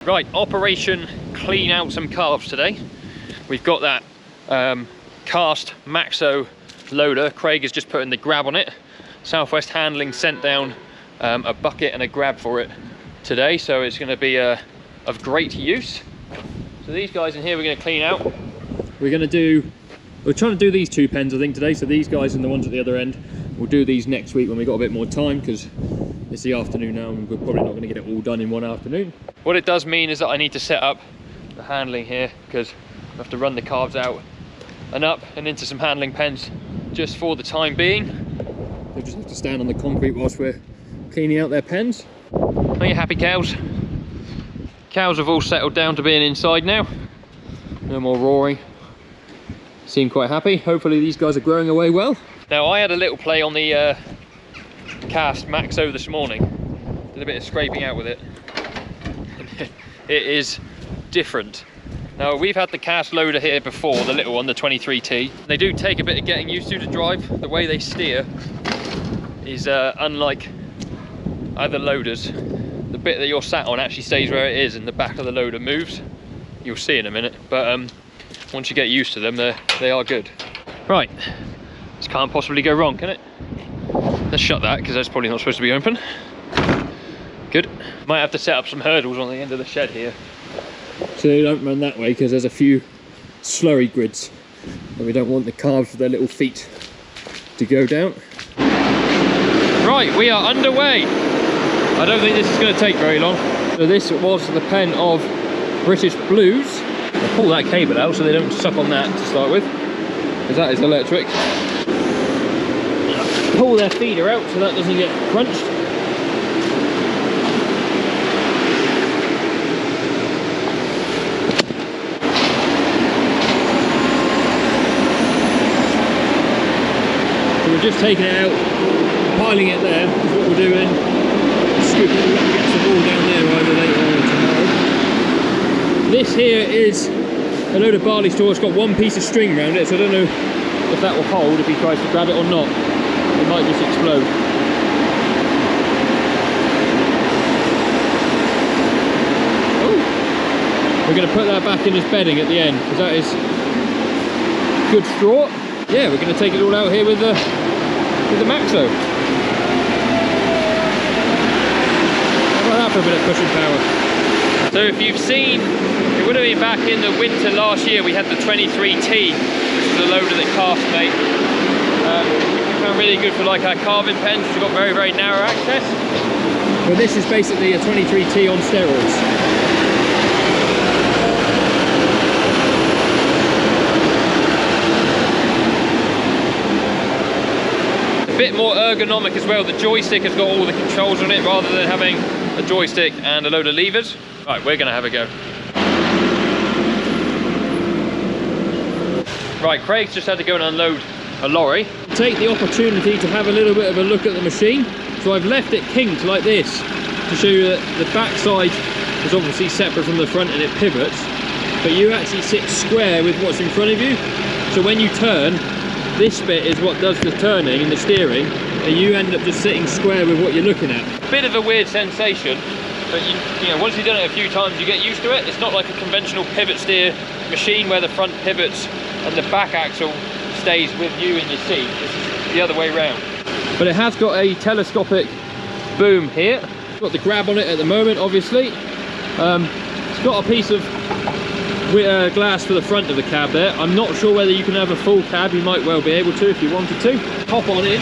Right, operation clean out some calves today. We've got that Cast Maxo loader. Craig is just putting the grab on it. Southwest Handling sent down a bucket and a grab for it today, so it's going to be of great use. So these guys in here we're going to clean out. We're trying to do these two pens I think today, so these guys and the ones at the other end. We'll do these next week when we've got a bit more time, because it's the afternoon now and we're probably not going to get it all done in one afternoon. What it does mean is that I need to set up the handling here, because I have to run the calves out and up and into some handling pens just for the time being. They just have to stand on the concrete whilst we're cleaning out their pens. Are you happy, cows? Cows have all settled down to being inside now. No more roaring. Seem quite happy. Hopefully these guys are growing away well. Now I had a little play on the Cast Maxo this morning. Did a bit of scraping out with it. It is different. Now we've had the cast loader here before, the little one, the 23T. They do take a bit of getting used to drive. The way they steer is unlike other loaders. The bit that you're sat on actually stays where it is and the back of the loader moves. You'll see in a minute, but once you get used to them, they are good. Right, this can't possibly go wrong, can it? Let's shut that, because that's probably not supposed to be open. Good. Might have to set up some hurdles on the end of the shed here, so they don't run that way, because there's a few slurry grids and we don't want the calves with their little feet to go down. Right, we are underway. I don't think this is going to take very long. So this was the pen of British Blues. I'll pull that cable out so they don't suck on that to start with, because that is electric. Pull their feeder out so that doesn't get crunched. So we're just taking it out, piling it there, is what we're doing. Scooping it up and get some wool down there either later on or tomorrow. This here is a load of barley straw. It's got one piece of string around it, so I don't know if that will hold if he tries to grab it or not. It might just explode. Oh. We're going to put that back in as bedding at the end, because that is good straw. Yeah, we're going to take it all out here with the Maxo. How about that for a bit of pushing power? So if you've seen, it would have been back in the winter last year, we had the 23T, which is a loader that Cast made. We found really good for like our carving pens, which have got very, very narrow access. Well, this is basically a 23T on steroids. A bit more ergonomic as well. The joystick has got all the controls on it rather than having a joystick and a load of levers. Right, we're gonna have a go. Right, Craig's just had to go and unload a lorry. Take the opportunity to have a little bit of a look at the machine. So I've left it kinked like this to show you that the back side is obviously separate from the front and it pivots, but you actually sit square with what's in front of you. So when you turn, this bit is what does the turning and the steering, and you end up just sitting square with what you're looking at. Bit of a weird sensation, but you know, once you've done it a few times, you get used to it. It's not like a conventional pivot steer machine where the front pivots and the back axle stays with you in your seat. This is the other way around. But it has got a telescopic boom here. It's got the grab on it at the moment, obviously. It's got a piece of glass for the front of the cab there. I'm not sure whether you can have a full cab. You might well be able to if you wanted to. Hop on in.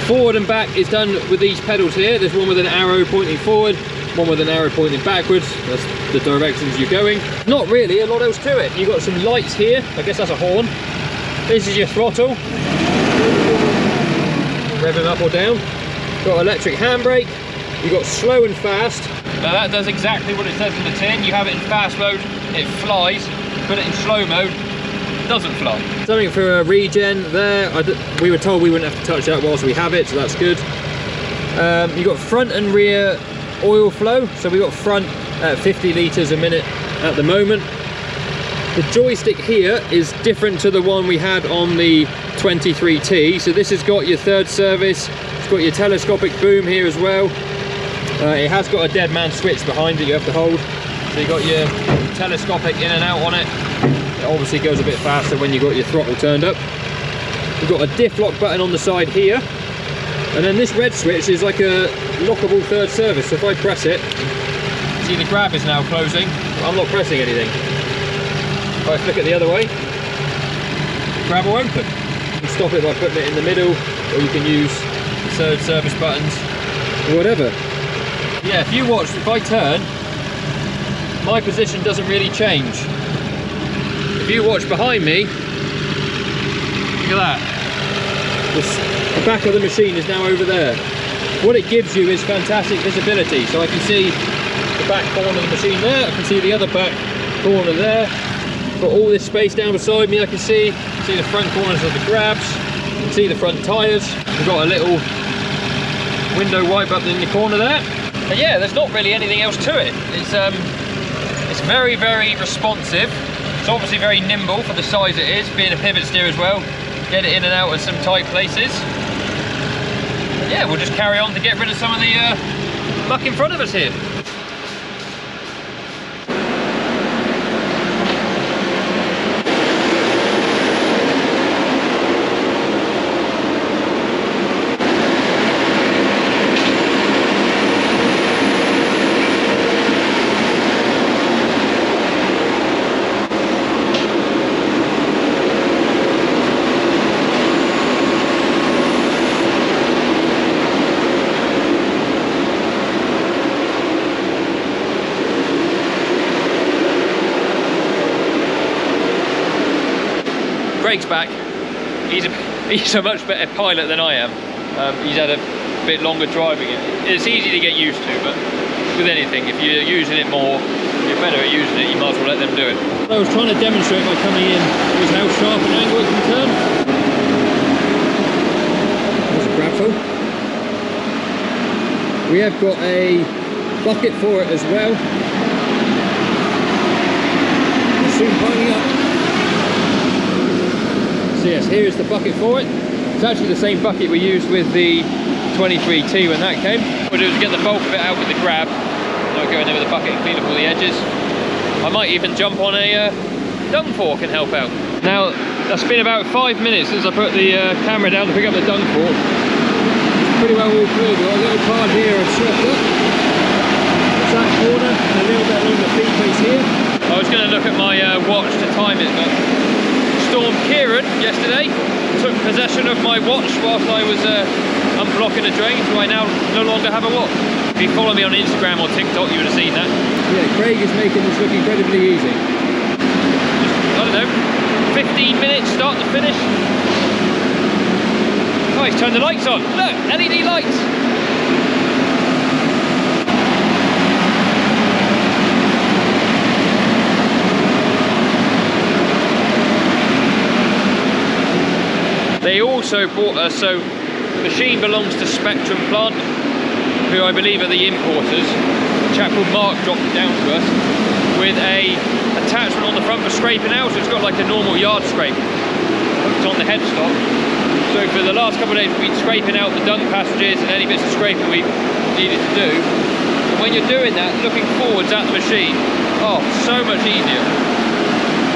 Forward and back is done with these pedals here. There's one with an arrow pointing forward, one with an arrow pointing backwards. That's the directions you're going. Not really a lot else to it. You've got some lights here. I guess that's a horn. This is your throttle. Rev him up or down. Got electric handbrake. You've got slow and fast. Now that does exactly what it says in the tin. You have it in fast mode, it flies. Put it in slow mode, it doesn't fly. Something for a regen there. We were told we wouldn't have to touch that whilst we have it, so that's good. You've got front and rear oil flow. So we've got front at 50 litres a minute at the moment. The joystick here is different to the one we had on the 23T. So this has got your third service. It's got your telescopic boom here as well. It has got a dead man switch behind it you have to hold. So you've got your telescopic in and out on it. It obviously goes a bit faster when you've got your throttle turned up. You've got a diff lock button on the side here. And then this red switch is like a lockable third service. So if I press it, see the grab is now closing. I'm not pressing anything. If I flick it the other way, the grab will open. You can stop it by putting it in the middle, or you can use the third service buttons, or whatever. Yeah, if you watch, if I turn, my position doesn't really change. If you watch behind me, look at that. The back of the machine is now over there. What it gives you is fantastic visibility. So I can see the back corner of the machine there, I can see the other back corner there. Got all this space down beside me I can see the front corners of the grabs, you can see the front tyres. We've got a little window wipe up in the corner there. And yeah, there's not really anything else to it. It's very, very responsive. It's obviously very nimble for the size it is, being a pivot steer as well. Get it in and out of some tight places. And yeah, we'll just carry on to get rid of some of the muck in front of us here. Craig's back. He's a much better pilot than I am. He's had a bit longer driving it. It's easy to get used to, but with anything, if you're using it more, you're better at using it, you might as well let them do it. I was trying to demonstrate by coming in with how sharp an angle it can turn. There's a grab full. We have got a bucket for it as well. It's soon piling up. So yes, here is the bucket for it. It's actually the same bucket we used with the 23T when that came. What we'll do is get the bulk of it out with the grab. I'll go in there with the bucket and clean up all the edges. I might even jump on a dung fork and help out. Now, that's been about 5 minutes since I put the camera down to pick up the dung fork. It's pretty well all clear. We've got a little card here of swept up. It's that corner and a little bit along the feed face here. I was going to look at my watch to time it, but Storm Kieran yesterday took possession of my watch whilst I was unblocking a drain, so I now no longer have a watch. If you follow me on Instagram or TikTok, you would have seen that. Yeah, Craig is making this look incredibly easy. Just, I don't know, 15 minutes start to finish. Oh, he's turned the lights on. Look, LED lights. They also bought us, so the machine belongs to Spectrum Plant, who I believe are the importers. A chap called Mark dropped it down to us with a attachment on the front for scraping out, so it's got like a normal yard scrape hooked on the headstock. So for the last couple of days we've been scraping out the dung passages and any bits of scraping we needed to do. And when you're doing that, looking forwards at the machine, oh, so much easier.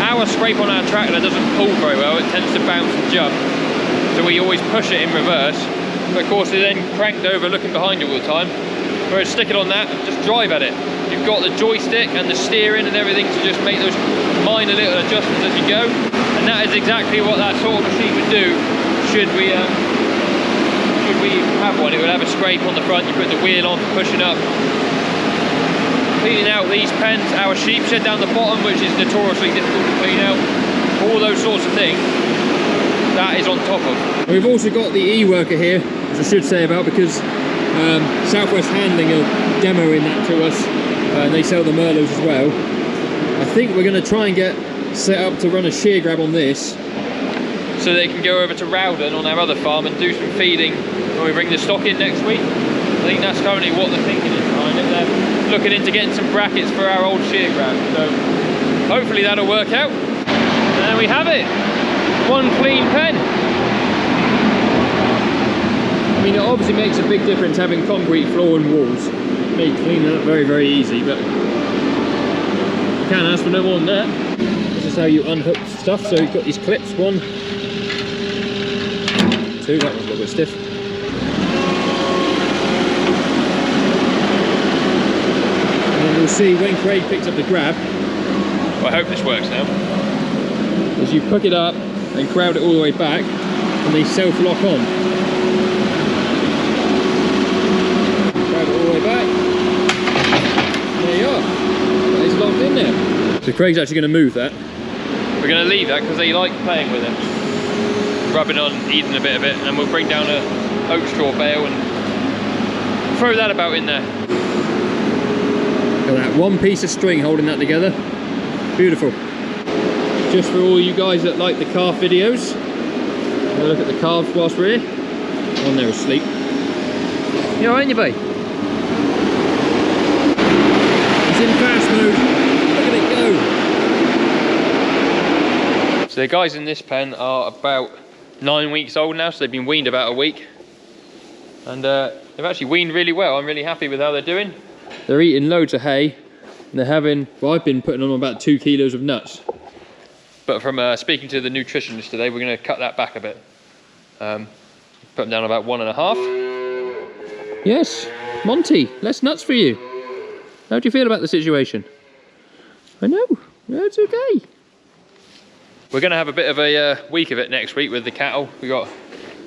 Our scrape on our tractor doesn't pull very well, it tends to bounce and jump. So we always push it in reverse, but of course you're then cranked over looking behind you all the time. Whereas stick it on that and just drive at it. You've got the joystick and the steering and everything to just make those minor little adjustments as you go. And that is exactly what that sort of machine would do should we have one. It would have a scrape on the front, you put the wheel on for pushing up. Cleaning out these pens, our sheep shed down the bottom, which is notoriously difficult to clean out. All those sorts of things. That is on top of. We've also got the e-worker here, as I should say about, because Southwest Handling are demoing that to us, and they sell the Merlots as well. I think we're going to try and get set up to run a shear grab on this, so they can go over to Rowden on our other farm and do some feeding when we bring the stock in next week. I think that's currently what they're thinking is behind it. They're looking into getting some brackets for our old shear grab, so hopefully that'll work out. And there we have it. One clean pen. I mean, it obviously makes a big difference having concrete floor and walls. Made cleaning up very, very easy, but you can't ask for no more than that. This is how you unhook stuff. So you've got these clips, 1, 2, that one's a little bit stiff. And then we'll see when Craig picks up the grab. Well, I hope this works now. As you hook it up and crowd it all the way back, and they self-lock on. Crowd it all the way back. There you are. It's locked in there. So Craig's actually going to move that. We're going to leave that because they like playing with it. Rubbing on, eating a bit of it, and we'll bring down a oak straw bale and throw that about in there. Look at that, one piece of string holding that together. Beautiful. Just for all you guys that like the calf videos, we'll look at the calves whilst we're here. One there asleep. You alright, you babe? It's in fast mode. Look at it go. So the guys in this pen are about 9 weeks old now, so they've been weaned about a week. And they've actually weaned really well. I'm really happy with how they're doing. They're eating loads of hay. And they're having, well, I've been putting on about 2 kilos of nuts. But from speaking to the nutritionist today, we're going to cut that back a bit. Put them down about 1.5. Yes, Monty, less nuts for you. How do you feel about the situation? I know, yeah, it's okay. We're going to have a bit of a week of it next week with the cattle. We got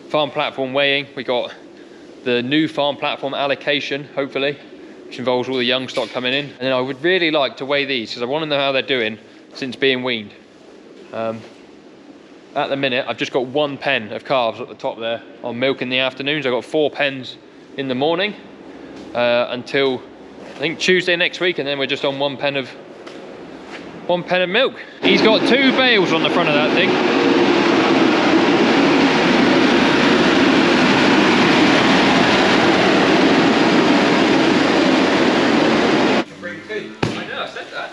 farm platform weighing. We got the new farm platform allocation, hopefully, which involves all the young stock coming in. And then I would really like to weigh these because I want to know how they're doing since being weaned. At the minute, I've just got 1 pen of calves at the top there on milk in the afternoons. I've got 4 pens in the morning until I think Tuesday next week, and then we're just on 1 pen of milk. He's got 2 bales on the front of that thing. I know, I said that.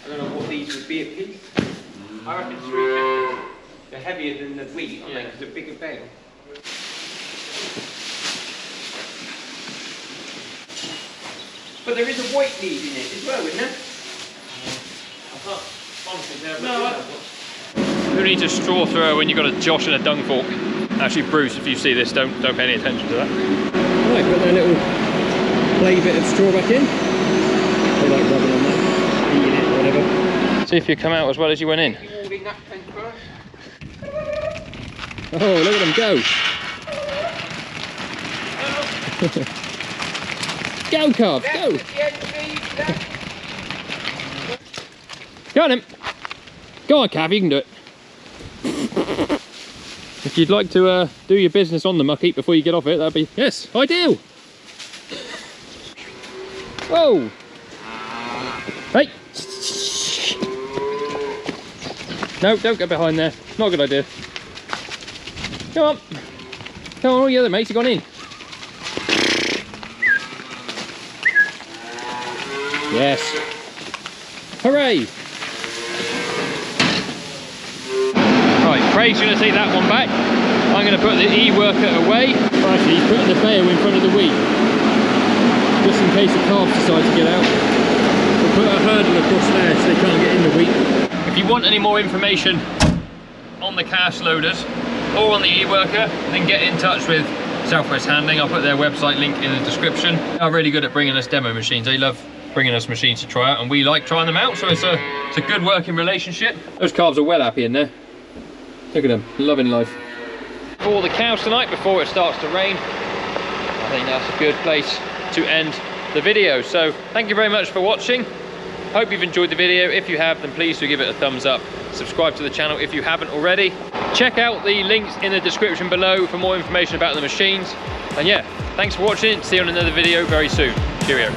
I don't know what these would be a piece. I reckon 350. They're heavier than the wheat, aren't they? Because they're bigger bale. But there is a white lead in it as well, isn't there? I can't honestly never. Who needs a straw thrower when you've got a Josh and a dung fork? Actually, Bruce, if you see this, don't pay any attention to that. Right, put their little play bit of straw back in. They like rubbing on that, eating it, or whatever. See if you come out as well as you went in. Oh, look at them go! Go, calf, go! Go on, him! Go on, calf, you can do it. If you'd like to do your business on the muck heap before you get off it, that'd be, yes, ideal! Whoa! Hey! No, don't get behind there. Not a good idea. Come on. Come on, all the other mates have gone in. Yes. Hooray! Right, Craig's going to take that one back. I'm going to put the E-worker away. Actually, he's putting the bale in front of the wheat. Just in case the calves decide to get out. We'll put a hurdle across there so they can't get in the wheat. If you want any more information on the cast loaders or on the E-worker, then get in touch with Southwest Handling. I'll put their website link in the description. They're really good at bringing us demo machines. They love bringing us machines to try out, and we like trying them out, so it's a good working relationship. Those calves are well happy in there. Look at them, loving life. For all the cows tonight before it starts to rain, I think that's a good place to end the video. So thank you very much for watching. Hope you've enjoyed the video. If you have, then please do give it a thumbs up. Subscribe to the channel if you haven't already. Check out the links in the description below for more information about the machines. And yeah, thanks for watching. See you on another video very soon. Cheerio.